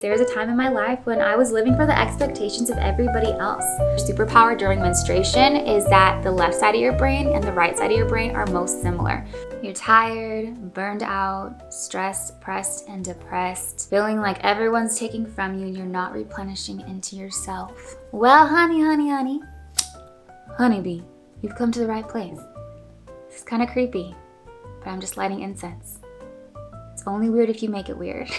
There was a time in my life when I was living for the expectations of everybody else. Superpower during menstruation is that the left side of your brain and the right side of your brain are most similar. You're tired, burned out, stressed, pressed, and depressed, feeling like everyone's taking from you and you're not replenishing into yourself. Well, honeybee, you've come to the right place. This is kind of creepy, but I'm just lighting incense. It's only weird if you make it weird.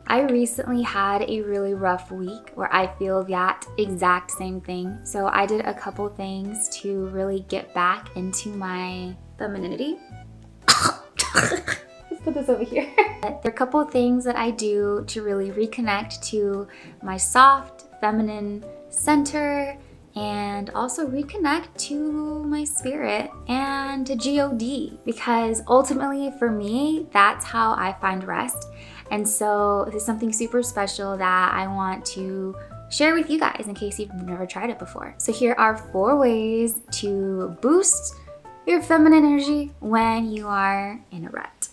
I recently had a really rough week where I feel that exact same thing. So I did a couple things to really get back into my femininity. Let's put this over here. There are a couple of things that I do to really reconnect to my soft, feminine center and also reconnect to my spirit and to God, because ultimately for me, that's how I find rest. And so this is something super special that I want to share with you guys in case you've never tried it before. So here are 4 ways to boost your feminine energy when you are in a rut.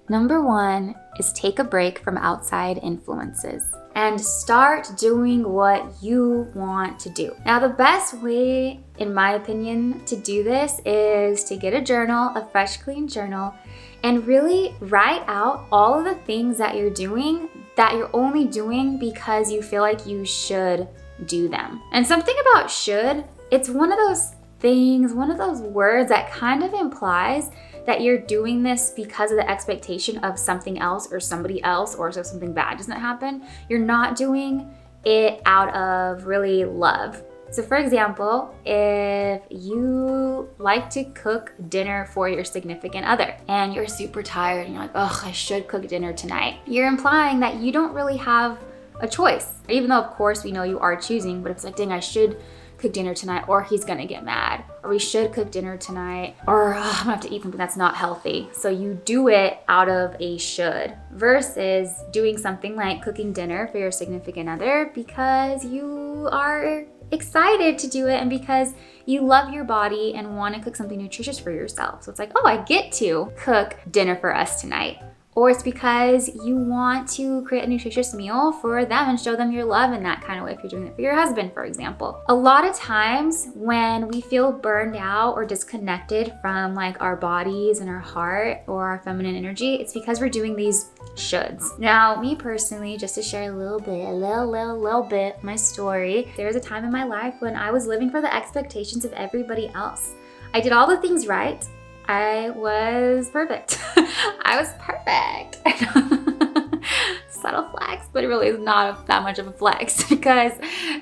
Number 1 is take a break from outside influences and start doing what you want to do. Now, the best way, in my opinion, to do this is to get a journal, a fresh, clean journal, and really write out all of the things that you're doing that you're only doing because you feel like you should do them. And something about should, it's one of those things, one of those words that kind of implies that you're doing this because of the expectation of something else or somebody else, or so something bad doesn't happen. You're not doing it out of really love. So for example, if you like to cook dinner for your significant other and you're super tired and you're like, oh, I should cook dinner tonight, you're implying that you don't really have a choice. Even though of course we know you are choosing, but if it's like, dang, I should cook dinner tonight, or he's gonna get mad, or we should cook dinner tonight, or I'm gonna have to eat something that's not healthy. So you do it out of a should versus doing something like cooking dinner for your significant other because you are excited to do it and because you love your body and want to cook something nutritious for yourself. So it's like, oh, I get to cook dinner for us tonight. Or it's because you want to create a nutritious meal for them and show them your love in that kind of way, if you're doing it for your husband, for example. A lot of times when we feel burned out or disconnected from like our bodies and our heart or our feminine energy, it's because we're doing these shoulds. Now, me personally, just to share a little bit my story, there was a time in my life when I was living for the expectations of everybody else. I did all the things right. I was perfect. I was perfect. Subtle flex, but it really is not that much of a flex because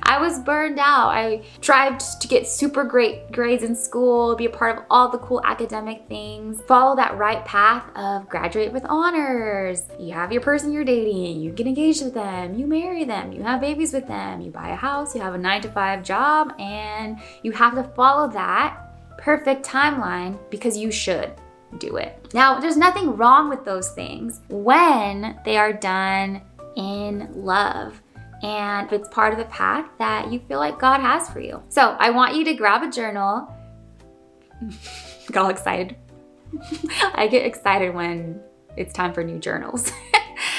I was burned out. I tried to get super great grades in school, be a part of all the cool academic things, follow that right path of graduate with honors. You have your person you're dating, you get engaged with them, you marry them, you have babies with them, you buy a house, you have a 9-to-5 job, and you have to follow that perfect timeline because you should do it. Now, there's nothing wrong with those things when they are done in love and if it's part of the path that you feel like God has for you. So I want you to grab a journal. Got all excited. I get excited when it's time for new journals.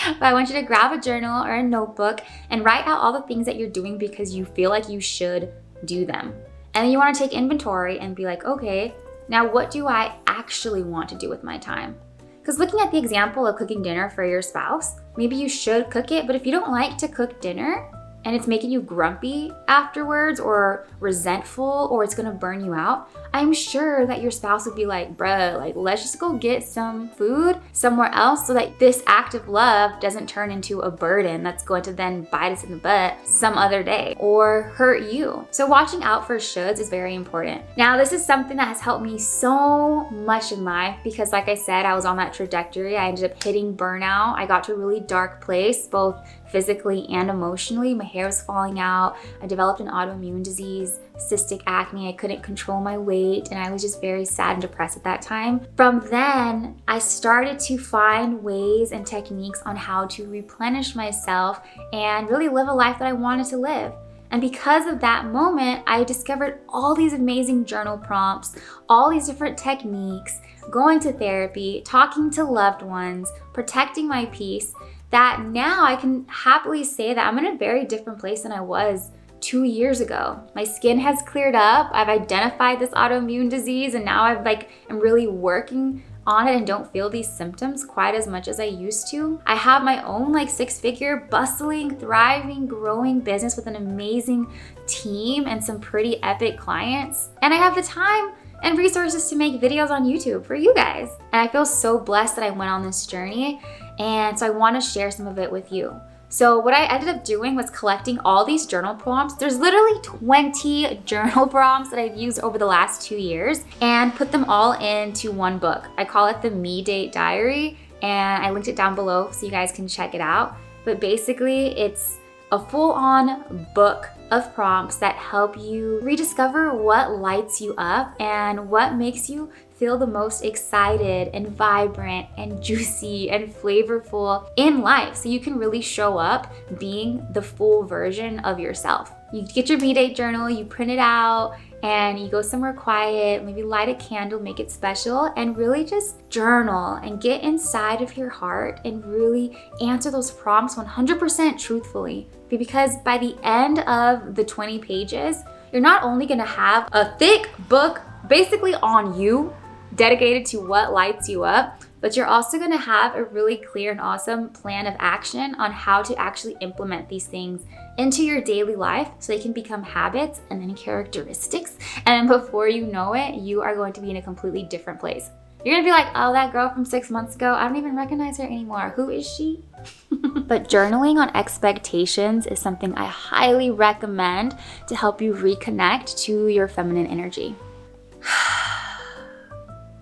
But I want you to grab a journal or a notebook and write out all the things that you're doing because you feel like you should do them. And then you want to take inventory and be like, okay, now what do I actually want to do with my time? Because looking at the example of cooking dinner for your spouse, maybe you should cook it, but if you don't like to cook dinner and it's making you grumpy afterwards or resentful or it's gonna burn you out, I'm sure that your spouse would be like, bruh, like let's just go get some food somewhere else so that this act of love doesn't turn into a burden that's going to then bite us in the butt some other day or hurt you. So watching out for shoulds is very important. Now, this is something that has helped me so much in life because like I said, I was on that trajectory. I ended up hitting burnout. I got to a really dark place, both physically and emotionally. My hair was falling out. I developed an autoimmune disease, cystic acne. I couldn't control my weight and I was just very sad and depressed at that time. From then, I started to find ways and techniques on how to replenish myself and really live a life that I wanted to live. And because of that moment, I discovered all these amazing journal prompts, all these different techniques, going to therapy, talking to loved ones, protecting my peace, that now I can happily say that I'm in a very different place than I was 2 years ago. My skin has cleared up. I've identified this autoimmune disease, and now I'm really working on it and don't feel these symptoms quite as much as I used to. I have my own 6-figure, bustling, thriving, growing business with an amazing team and some pretty epic clients. And I have the time and resources to make videos on YouTube for you guys. And I feel so blessed that I went on this journey. And so I want to share some of it with you. So what I ended up doing was collecting all these journal prompts. There's literally 20 journal prompts that I've used over the last 2 years and put them all into one book. I call it the Me Date Diary, and I linked it down below so you guys can check it out. But basically it's a full-on book of prompts that help you rediscover what lights you up and what makes you feel the most excited and vibrant and juicy and flavorful in life, so you can really show up being the full version of yourself. You get your Me-Date journal, you print it out, and you go somewhere quiet, maybe light a candle, make it special, and really just journal and get inside of your heart and really answer those prompts 100% truthfully. Because by the end of the 20 pages, you're not only gonna have a thick book basically on you, dedicated to what lights you up, but you're also gonna have a really clear and awesome plan of action on how to actually implement these things into your daily life so they can become habits and then characteristics. And before you know it, you are going to be in a completely different place. You're gonna be like, oh, that girl from 6 months ago, I don't even recognize her anymore. Who is she? But journaling on expectations is something I highly recommend to help you reconnect to your feminine energy.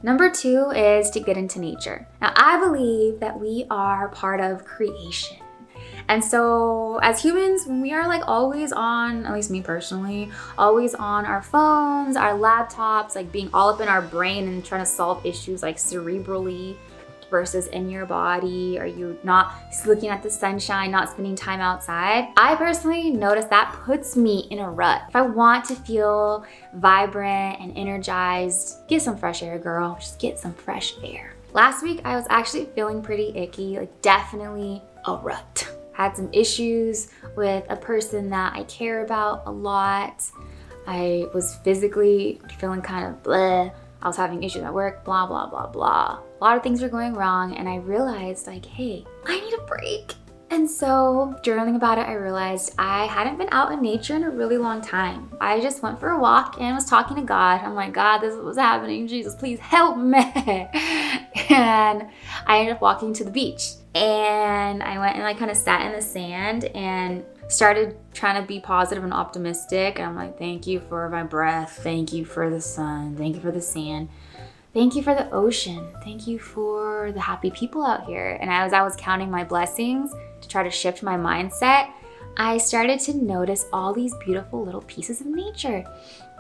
Number 2 is to get into nature. Now, I believe that we are part of creation. And so as humans, we are always on, at least me personally, always on our phones, our laptops, being all up in our brain and trying to solve issues cerebrally versus in your body. Are you not looking at the sunshine, not spending time outside? I personally notice that puts me in a rut. If I want to feel vibrant and energized, get some fresh air, girl. Just get some fresh air. Last week, I was actually feeling pretty icky, definitely a rut. Had some issues with a person that I care about a lot. I was physically feeling kind of bleh. I was having issues at work, blah, blah, blah, blah. A lot of things were going wrong, and I realized hey, I need a break. And so journaling about it, I realized I hadn't been out in nature in a really long time. I just went for a walk and was talking to God. I'm like, God, this is what's happening. Jesus, please help me. And I ended up walking to the beach. And I went and kind of sat in the sand and started trying to be positive and optimistic. And I'm like, thank you for my breath. Thank you for the sun. Thank you for the sand. Thank you for the ocean. Thank you for the happy people out here. And as I was counting my blessings to try to shift my mindset, I started to notice all these beautiful little pieces of nature.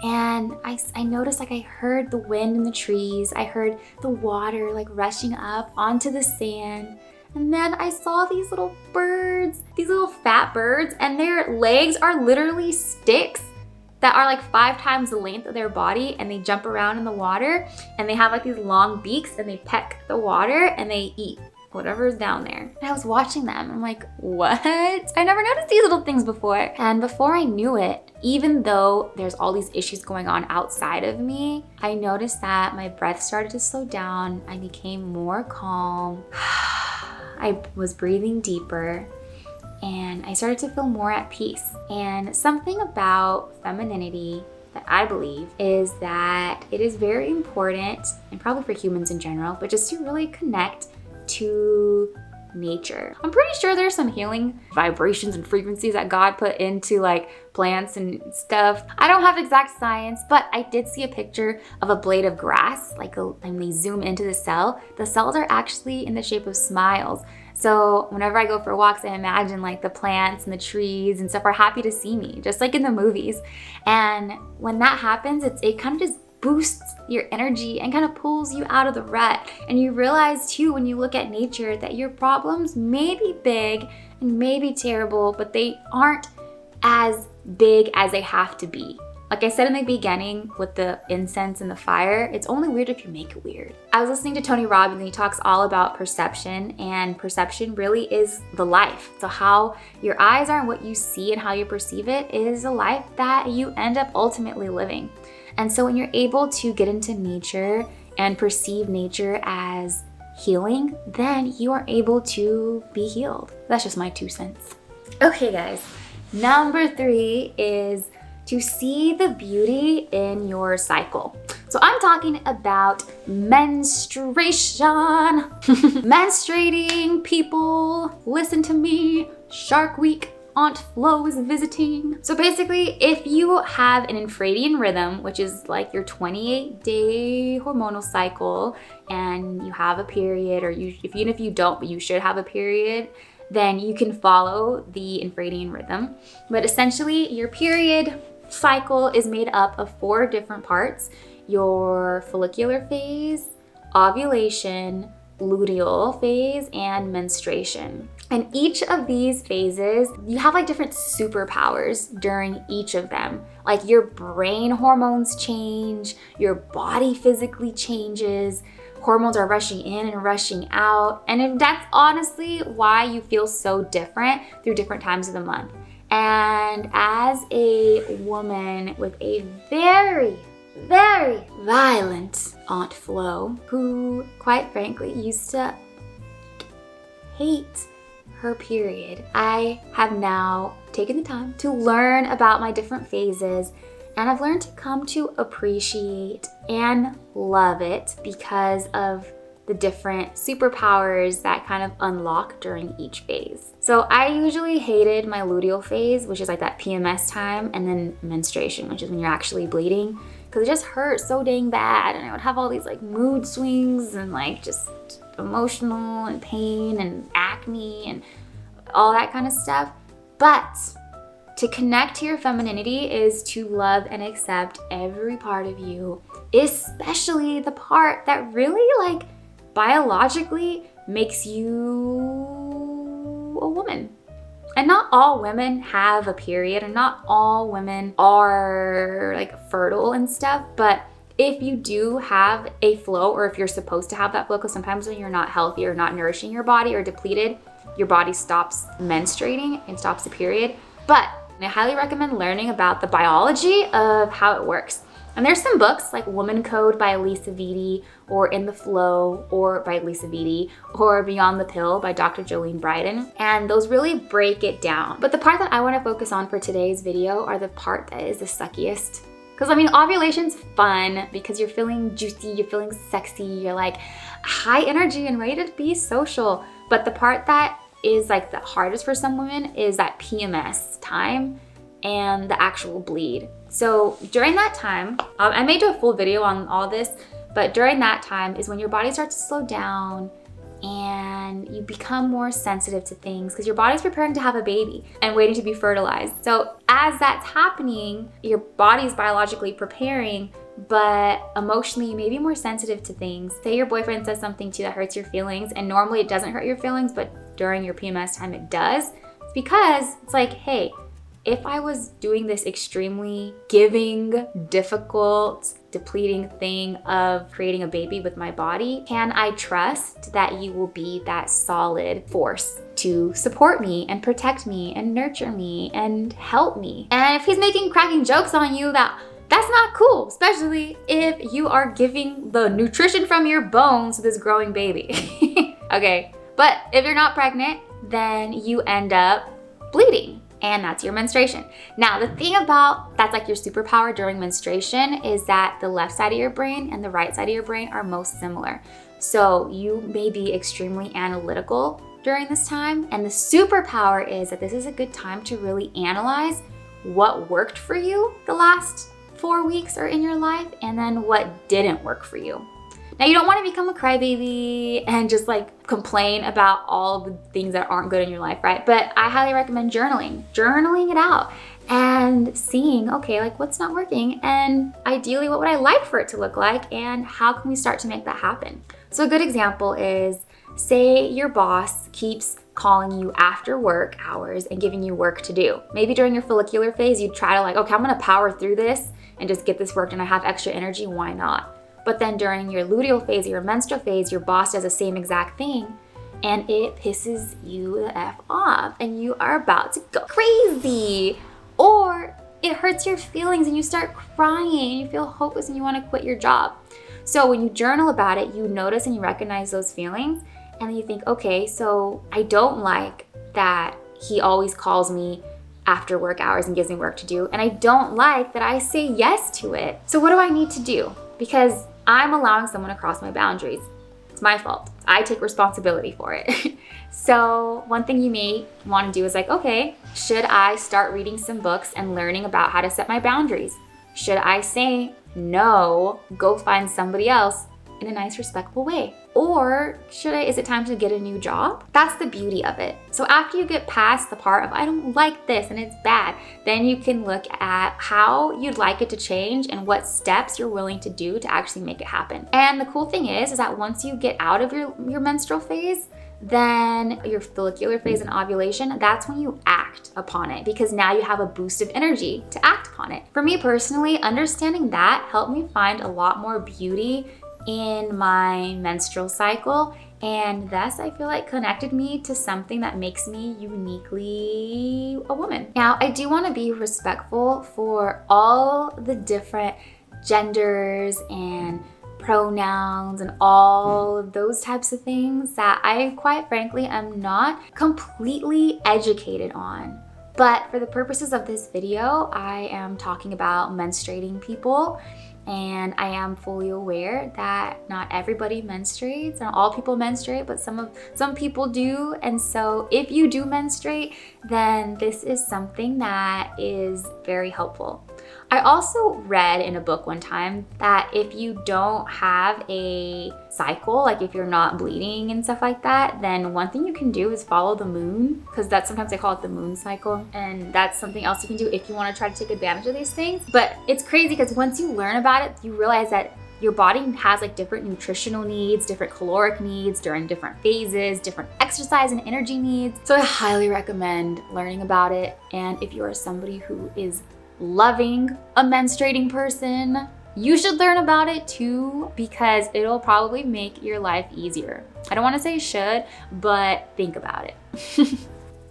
And I noticed I heard the wind in the trees. I heard the water rushing up onto the sand. And then I saw these little birds, these little fat birds, and their legs are literally sticks that are 5 times the length of their body, and they jump around in the water, and they have these long beaks, and they peck the water, and they eat whatever's down there. And I was watching them, and I'm like, what? I never noticed these little things before. And before I knew it, even though there's all these issues going on outside of me, I noticed that my breath started to slow down. I became more calm. I was breathing deeper, and I started to feel more at peace. And something about femininity that I believe is that it is very important, and probably for humans in general, but just to really connect to nature. I'm pretty sure there's some healing vibrations and frequencies that God put into plants and stuff. I don't have exact science, but I did see a picture of a blade of grass, and they zoom into the cells are actually in the shape of smiles. So whenever I go for walks, I imagine the plants and the trees and stuff are happy to see me, just like in the movies. And when that happens, it kind of just boosts your energy and kind of pulls you out of the rut. And you realize too, when you look at nature, that your problems may be big and may be terrible, but they aren't as big as they have to be. Like I said in the beginning with the incense and the fire, it's only weird if you make it weird. I was listening to Tony Robbins and he talks all about perception, and perception really is the life. So how your eyes are and what you see and how you perceive it is a life that you end up ultimately living. And so when you're able to get into nature and perceive nature as healing, then you are able to be healed. That's just my 2 cents. Okay guys, number 3 is to see the beauty in your cycle. So I'm talking about menstruation. Menstruating people, listen to me. Shark Week, Aunt Flo is visiting. So basically, if you have an infradian rhythm, which is like your 28-day hormonal cycle, and you have a period, or even if you don't, but you should have a period, then you can follow the infradian rhythm. But essentially, your period cycle is made up of 4 different parts: your follicular phase, ovulation, luteal phase, and menstruation. And each of these phases, you have like different superpowers during each of them. Like your brain hormones change, your body physically changes, hormones are rushing in and rushing out. And that's honestly why you feel so different through different times of the month. And as a woman with a very, very violent Aunt Flo, who quite frankly used to hate her period, I have now taken the time to learn about my different phases, and I've learned to come to appreciate and love it because of the different superpowers that kind of unlock during each phase. So I usually hated my luteal phase, which is like that PMS time, and then menstruation, which is when you're actually bleeding, because it just hurt so dang bad, and I would have all these like mood swings and like just emotional and pain and acne and all that kind of stuff. But to connect to your femininity is to love and accept every part of you, especially the part that really like biologically makes you a woman. And not all women have a period, and not all women are like fertile and stuff, but if you do have a flow, or if you're supposed to have that flow, because sometimes when you're not healthy or not nourishing your body or depleted, your body stops menstruating and stops the period. But I highly recommend learning about the biology of how it works. And there's some books like WOMANHOOD by Eloisa, or In the Flow or by Eloisa, or Beyond the Pill by Dr. Jolene Bryden. And those really break it down. But the part that I want to focus on for today's video are the part that is the suckiest. Because I mean, ovulation's fun because you're feeling juicy, you're feeling sexy, you're like high energy and ready to be social. But the part that is like the hardest for some women is that PMS time and the actual bleed. So during that time, I may do a full video on all this, but during that time is when your body starts to slow down and you become more sensitive to things because your body's preparing to have a baby and waiting to be fertilized. So as that's happening, your body's biologically preparing, but emotionally you may be more sensitive to things. Say your boyfriend says something to you that hurts your feelings, and normally it doesn't hurt your feelings, but during your PMS time it does. It's because it's like, hey, if I was doing this extremely giving, difficult, depleting thing of creating a baby with my body, can I trust that you will be that solid force to support me and protect me and nurture me and help me? And if he's making cracking jokes on you, that's not cool, especially if you are giving the nutrition from your bones to this growing baby. Okay, but if you're not pregnant, then you end up bleeding. And that's your menstruation. Now, the thing about that's like your superpower during menstruation is that the left side of your brain and the right side of your brain are most similar. So you may be extremely analytical during this time. And the superpower is that this is a good time to really analyze what worked for you the last 4 weeks or in your life, and then what didn't work for you. Now, you don't want to become a crybaby and just like complain about all the things that aren't good in your life, right? But I highly recommend journaling it out and seeing, okay, like what's not working, and ideally what would I like for it to look like, and how can we start to make that happen? So a good example is, say your boss keeps calling you after work hours and giving you work to do. Maybe during your follicular phase, you try to like, okay, I'm gonna power through this and just get this work done. I have extra energy, why not? But then during your luteal phase, your menstrual phase, your boss does the same exact thing and it pisses you the F off and you are about to go crazy. Or it hurts your feelings and you start crying and you feel hopeless and you wanna quit your job. So when you journal about it, you notice and you recognize those feelings and then you think, okay, so I don't like that he always calls me after work hours and gives me work to do. And I don't like that I say yes to it. So what do I need to do? Because I'm allowing someone to cross my boundaries. It's my fault. I take responsibility for it. So one thing you may want to do is like, okay, should I start reading some books and learning about how to set my boundaries? Should I say no, go find somebody else in a nice, respectful way? Or is it time to get a new job? That's the beauty of it. So after you get past the part of, I don't like this and it's bad, then you can look at how you'd like it to change and what steps you're willing to do to actually make it happen. And the cool thing is that once you get out of your menstrual phase, then your follicular phase and ovulation, that's when you act upon it because now you have a boost of energy to act upon it. For me personally, understanding that helped me find a lot more beauty in my menstrual cycle, and thus I feel like connected me to something that makes me uniquely a woman. Now, I do want to be respectful for all the different genders and pronouns and all of those types of things that I quite frankly am not completely educated on. But for the purposes of this video, I am talking about menstruating people. And I am fully aware that not everybody menstruates, not all people menstruate, but some people do. And so if you do menstruate, then this is something that is very helpful. I also read in a book one time that if you don't have a cycle, like if you're not bleeding and stuff like that, then one thing you can do is follow the moon, because that's sometimes I call it the moon cycle. And that's something else you can do if you want to try to take advantage of these things. But it's crazy because once you learn about it, you realize that your body has like different nutritional needs, different caloric needs during different phases, different exercise and energy needs. So I highly recommend learning about it. And if you are somebody who is loving a menstruating person, you should learn about it too, because it'll probably make your life easier. I don't want to say should, but think about it.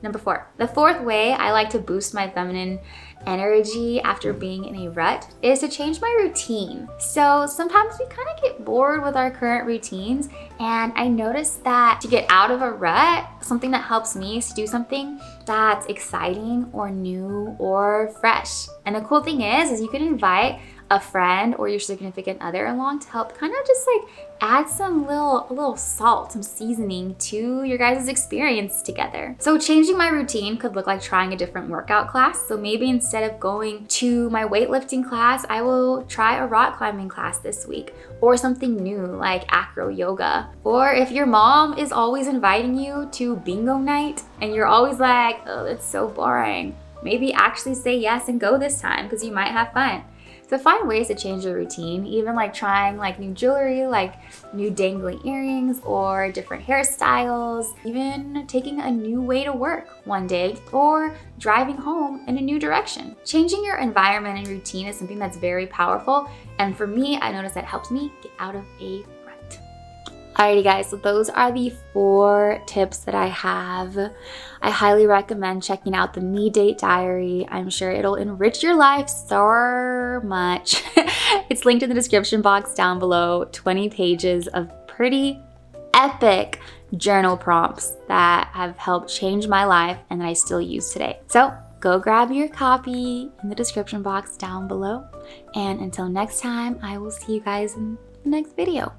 Number 4. The fourth way I like to boost my feminine energy after being in a rut is to change my routine. So sometimes we kind of get bored with our current routines, and I noticed that to get out of a rut, something that helps me is to do something that's exciting or new or fresh. And the cool thing is you can invite a friend or your significant other along to help kind of just like add some little salt, some seasoning to your guys' experience together. So changing my routine could look like trying a different workout class. So maybe instead of going to my weightlifting class, I will try a rock climbing class this week, or something new like acro yoga. Or if your mom is always inviting you to bingo night and you're always like, oh, that's so boring, maybe actually say yes and go this time because you might have fun. So find ways to change your routine, even like trying like new jewelry, like new dangly earrings or different hairstyles, even taking a new way to work one day or driving home in a new direction. Changing your environment and routine is something that's very powerful. And for me, I noticed that helps me get out of a rut. Alrighty guys, so those are the 4 tips that I have. I highly recommend checking out the Me Date Diary. I'm sure it'll enrich your life so much. It's linked in the description box down below. 20 pages of pretty epic journal prompts that have helped change my life and that I still use today. So go grab your copy in the description box down below. And until next time, I will see you guys in the next video.